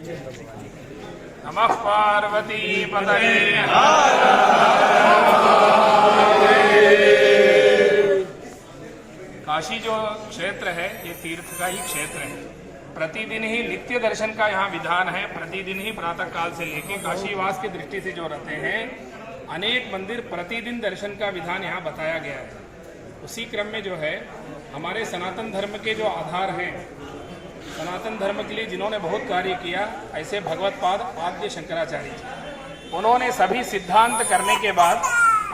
नमः पार्वती पतये। काशी जो क्षेत्र है ये तीर्थ का ही क्षेत्र है। प्रतिदिन ही नित्य दर्शन का यहाँ विधान है। प्रतिदिन ही प्रातः काल से लेके काशीवास की दृष्टि से जो रहते हैं अनेक मंदिर प्रतिदिन दर्शन का विधान यहाँ बताया गया है। उसी क्रम में जो है हमारे सनातन धर्म के जो आधार हैं, सनातन धर्म के लिए जिन्होंने बहुत कार्य किया, ऐसे भगवत्पाद आद्य शंकराचार्य जी, उन्होंने सभी सिद्धांत करने के बाद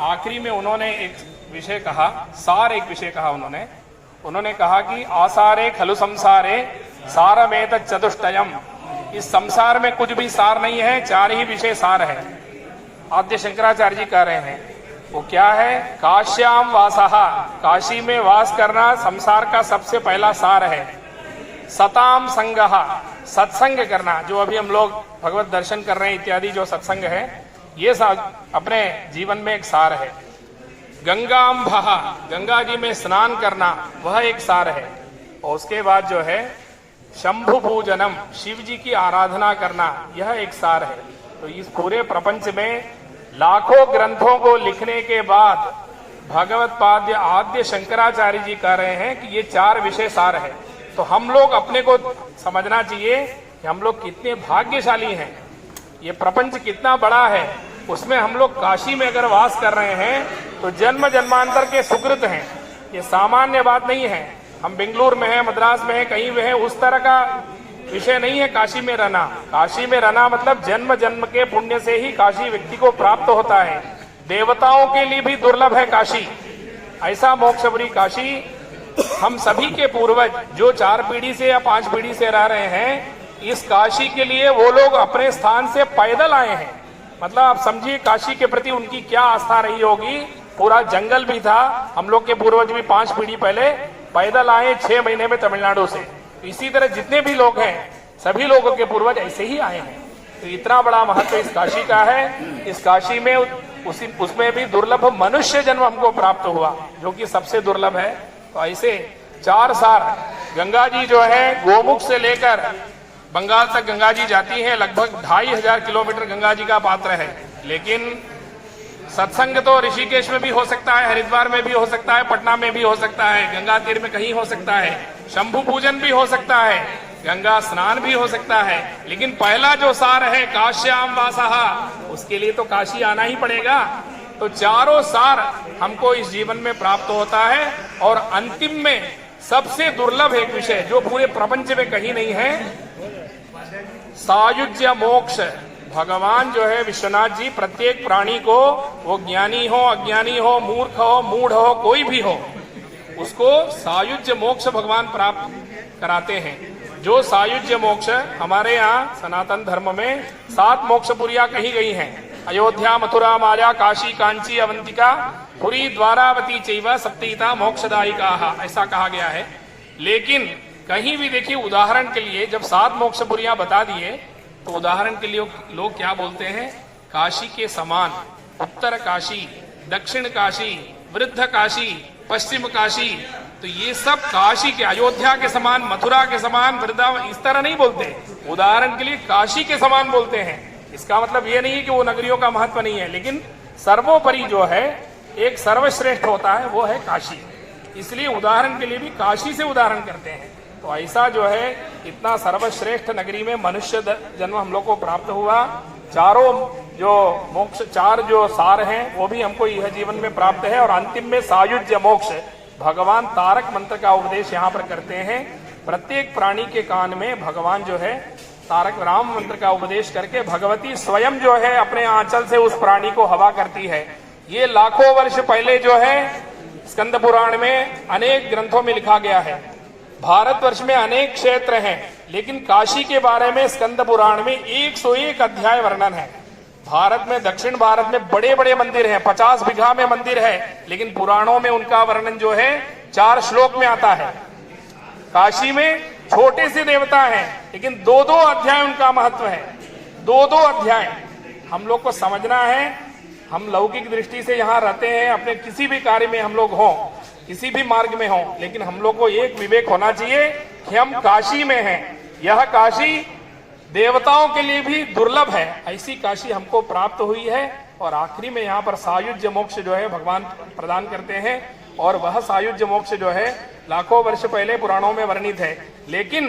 आखिरी में उन्होंने एक विषय कहा, एक विषय कहा उन्होंने कहा कि आसारे खलु संसारे सारमेत चतुष्टयम। इस संसार में कुछ भी सार नहीं है, 4 ही विषय सार है। आद्य शंकराचार्य जी कह रहे हैं वो क्या है? काश्याम वासः, काशी में वास करना संसार का सबसे पहला सार है। सताम संगः, सत्संग करना, जो अभी हम लोग भगवत दर्शन कर रहे हैं इत्यादि जो सत्संग है, ये अपने जीवन में एक सार है। गंगाम्भः, गंगा जी में स्नान करना, वह एक सार है। और उसके बाद जो है शंभु पूजनम, शिव जी की आराधना करना, यह एक सार है। तो इस पूरे प्रपंच में लाखों ग्रंथों को लिखने के बाद भगवत्पाद्य आद्य शंकराचार्य जी कह रहे हैं कि ये 4 विषय सार है। तो हम लोग अपने को समझना चाहिए कि हम लोग कितने भाग्यशाली हैं, ये प्रपंच कितना बड़ा है, उसमें हम लोग काशी में अगर वास कर रहे हैं तो जन्म जन्मांतर के सुकृत हैं। ये सामान्य बात नहीं है। हम बेंगलुरु में हैं, मद्रास में हैं, कहीं भी हैं, उस तरह का विषय नहीं है काशी में रहना। काशी में रहना मतलब जन्म जन्म के पुण्य से ही काशी व्यक्ति को प्राप्त होता है। देवताओं के लिए भी दुर्लभ है काशी। ऐसा मोक्षपुरी काशी हम सभी के पूर्वज जो 4 पीढ़ी से या 5 पीढ़ी से रह रहे हैं, इस काशी के लिए वो लोग अपने स्थान से पैदल आए हैं। मतलब आप समझिए काशी के प्रति उनकी क्या आस्था रही होगी। पूरा जंगल भी था, हम लोग के पूर्वज भी 5 पीढ़ी पहले पैदल आए 6 महीने में तमिलनाडु से। तो इसी तरह जितने भी लोग हैं सभी लोगों के पूर्वज ऐसे ही आए हैं। तो इतना बड़ा महत्व इस काशी का है। इस काशी में उसमें भी दुर्लभ मनुष्य जन्म हमको प्राप्त हुआ, जो कि सबसे दुर्लभ है। तो ऐसे 4 सार गंगा जी जो है गोमुख से लेकर बंगाल तक गंगा जी जाती है। लगभग 2500 किलोमीटर गंगा जी का पात्र है। लेकिन सत्संग तो ऋषिकेश में भी हो सकता है, हरिद्वार में भी हो सकता है, पटना में भी हो सकता है, गंगा तीर में कहीं हो सकता है, शंभु पूजन भी हो सकता है, गंगा स्नान भी हो सकता है। लेकिन पहला जो सार है काश्याम वासः, उसके लिए तो काशी आना ही पड़ेगा। तो 4 सार हमको इस जीवन में प्राप्त होता है। और अंतिम में सबसे दुर्लभ एक विषय जो पूरे प्रपंच में कहीं नहीं है, सायुज्य मोक्ष। भगवान जो है विश्वनाथ जी प्रत्येक प्राणी को, वो ज्ञानी हो, अज्ञानी हो, मूर्ख हो, मूढ़ हो, कोई भी हो, उसको सायुज्य मोक्ष भगवान प्राप्त कराते हैं। जो सायुज्य मोक्ष हमारे यहाँ सनातन धर्म में 7 मोक्षपुरियां कही गई हैं। अयोध्या, मथुरा, माया, काशी, कांची, अवंतिका, पुरी, द्वारावती चैव सप्तैता मोक्षदायिका, ऐसा कहा गया है। लेकिन कहीं भी देखिए, उदाहरण के लिए जब 7 मोक्षपुरियां बता दिए तो उदाहरण के लिए लोग क्या बोलते हैं? काशी के समान उत्तर काशी, दक्षिण काशी, वृद्ध काशी, पश्चिम काशी, तो ये सब काशी के, अयोध्या के समान, मथुरा के समान, वृंदावन, इस तरह नहीं बोलते। उदाहरण के लिए काशी के समान बोलते हैं। इसका मतलब ये नहीं है कि वो नगरियों का महत्व नहीं है, लेकिन सर्वोपरि जो है एक सर्वश्रेष्ठ होता है वो है काशी। इसलिए उदाहरण के लिए भी काशी से उदाहरण करते हैं। तो ऐसा जो है इतना सर्वश्रेष्ठ नगरी में मनुष्य जन्म हम लोग को प्राप्त हुआ। 4 जो सार हैं वो भी हमको यह जीवन में प्राप्त है। और अंतिम में सायुज्य मोक्ष, भगवान तारक मंत्र का उपदेश यहाँ पर करते हैं। प्रत्येक प्राणी के कान में भगवान जो है तारक राम मंत्र का उपदेश करके भगवती स्वयं जो है अपने आंचल से उस प्राणी को हवा करती है। ये लाखों वर्ष पहले जो है स्कंद पुराण में अनेक ग्रंथों में लिखा गया है। भारतवर्ष में अनेक क्षेत्र हैं, लेकिन काशी के बारे में स्कंद पुराण में 101 अध्याय वर्णन है। भारत में, दक्षिण भारत में बड़े बड़े मंदिर हैं, 50 बीघा में मंदिर है, लेकिन पुराणों में उनका वर्णन जो है 4 श्लोक में आता है। काशी में छोटे से देवता हैं, लेकिन 2-2 अध्याय उनका महत्व है। 2-2 अध्याय हम लोग को समझना है। हम लौकिक दृष्टि से यहाँ रहते हैं, अपने किसी भी कार्य में हम लोग हों, किसी भी मार्ग में हों, लेकिन हम लोग को एक विवेक होना चाहिए कि हम काशी में हैं। यह काशी देवताओं के लिए भी दुर्लभ है, ऐसी काशी हमको प्राप्त हुई है। और आखिरी में यहाँ पर सायुज्य मोक्ष जो है भगवान प्रदान करते हैं, और वह सायुज्य मोक्ष जो है लाखों वर्ष पहले पुराणों में वर्णित है। लेकिन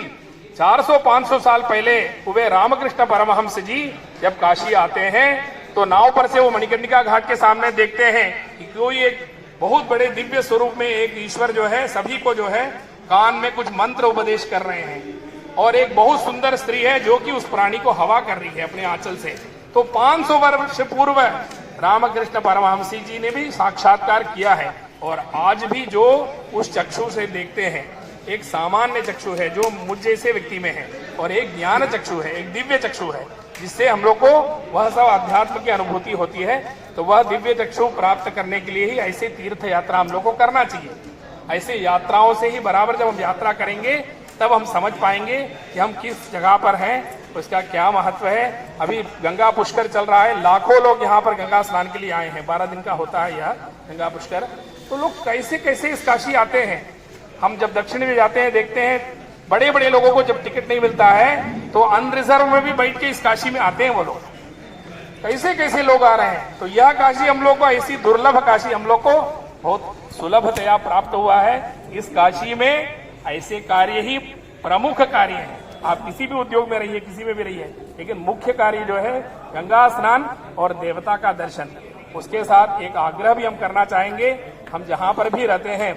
400-500 साल पहले वे रामकृष्ण परमहंस जी जब काशी आते हैं तो नाव पर से वो मणिकर्णिका घाट के सामने देखते हैं कि कोई एक बहुत बड़े दिव्य स्वरूप में एक ईश्वर जो है सभी को जो है कान में कुछ मंत्र उपदेश कर रहे हैं, और एक बहुत सुंदर स्त्री है जो कि उस प्राणी को हवा कर रही है अपने आंचल से। तो 500 वर्ष पूर्व रामकृष्ण परमहंस जी ने भी साक्षात्कार किया है, और आज भी जो उस चक्षु से देखते हैं, एक सामान्य चक्षु है जो मुझ जैसे व्यक्ति में है, और एक ज्ञान चक्षु है, एक दिव्य चक्षु है, जिससे हम लोग को वह सब अध्यात्म की अनुभूति होती है। तो वह दिव्य चक्षु प्राप्त करने के लिए ही ऐसे तीर्थ यात्रा हम लोग को करना चाहिए। ऐसे यात्राओं से ही बराबर जब हम यात्रा करेंगे तब हम समझ पाएंगे कि हम किस जगह पर हैं, उसका क्या महत्व है। अभी गंगा पुष्कर चल रहा है, लाखों लोग यहाँ पर गंगा स्नान के लिए आए हैं, 12 दिन का होता है यह गंगा पुष्कर। तो लोग कैसे कैसे इस काशी आते हैं। हम जब दक्षिण में जाते हैं देखते हैं बड़े बड़े लोगों को जब टिकट नहीं मिलता है तो अनरिजर्व में भी बैठ के इस काशी में आते हैं वो लोग। कैसे कैसे लोग आ रहे हैं। तो यह काशी हम लोग को, ऐसी दुर्लभ काशी हम लोग को बहुत सुलभतया प्राप्त हुआ है। इस काशी में ऐसे कार्य ही प्रमुख कार्य हैं। आप किसी भी उद्योग में रहिए, किसी में भी रहिए, लेकिन मुख्य कार्य जो है गंगा स्नान और देवता का दर्शन। उसके साथ एक आग्रह भी हम करना चाहेंगे, हम जहां पर भी रहते हैं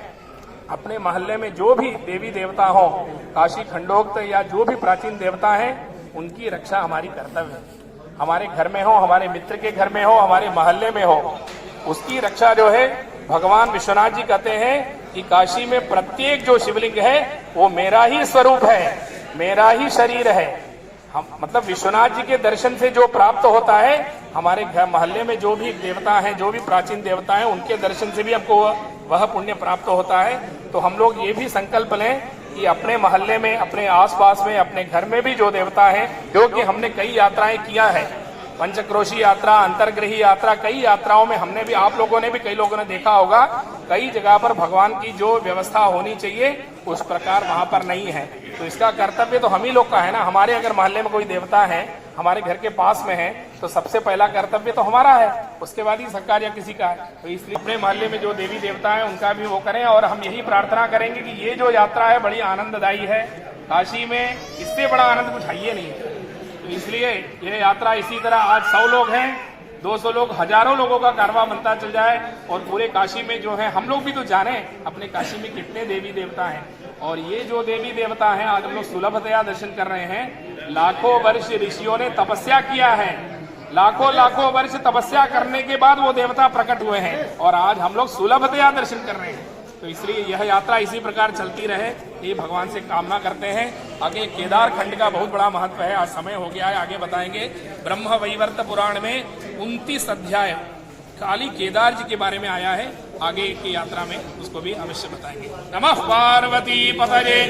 अपने मोहल्ले में जो भी देवी देवता हो, काशी खंडोक्त या जो भी प्राचीन देवता हैं, उनकी रक्षा हमारी कर्तव्य है। हमारे घर में हो, हमारे मित्र के घर में हो, हमारे मोहल्ले में हो, उसकी रक्षा जो है भगवान विश्वनाथ जी कहते हैं कि काशी में प्रत्येक जो शिवलिंग है वो मेरा ही स्वरूप है, मेरा ही शरीर है। हम मतलब विश्वनाथ जी के दर्शन से जो प्राप्त होता है, हमारे घर मोहल्ले में जो भी देवता हैं, जो भी प्राचीन देवता हैं, उनके दर्शन से भी हमको वह पुण्य प्राप्त होता है। तो हम लोग ये भी संकल्प लें कि अपने मोहल्ले में, अपने आसपास में, अपने घर में भी जो देवता है, जो कि हमने कई यात्राएं किया है, पंचक्रोशी यात्रा, अंतर्ग्रही यात्रा, कई यात्राओं में हमने भी, आप लोगों ने भी, कई लोगों ने देखा होगा, कई जगह पर भगवान की जो व्यवस्था होनी चाहिए उस प्रकार वहां पर नहीं है। तो इसका कर्तव्य तो हम ही लोग का है ना। हमारे अगर मोहल्ले में कोई देवता है, हमारे घर के पास में है, तो सबसे पहला कर्तव्य तो हमारा है, उसके बाद ही सरकार या किसी का है। तो इसलिए अपने मोहल्ले में जो देवी देवता है उनका भी वो करें, और हम यही प्रार्थना करेंगे कि ये जो यात्रा है बड़ी आनंददायी है। काशी में इससे बड़ा आनंद कुछ है ही नहीं। तो इसलिए ये यात्रा इसी तरह आज 100 लोग हैं, 200 लोग, हजारों लोगों का कारवां बनता चल जाए, और पूरे काशी में जो है, हम लोग भी तो जाने अपने काशी में कितने देवी देवता हैं। और ये जो देवी देवता हैं आज हम लोग सुलभतया दर्शन कर रहे हैं। लाखों वर्ष ऋषियों ने तपस्या किया है, लाखों वर्ष तपस्या करने के बाद वो देवता प्रकट हुए हैं, और आज हम लोग सुलभतया दर्शन कर रहे हैं। तो इसलिए यह यात्रा इसी प्रकार चलती रहे, ये भगवान से कामना करते हैं। आगे केदार खंड का बहुत बड़ा महत्व है, आज समय हो गया है, आगे बताएंगे। ब्रह्म वैवर्त पुराण में 29 अध्याय खाली केदार जी के बारे में आया है, आगे की यात्रा में उसको भी अवश्य बताएंगे। नमः पार्वती पतये।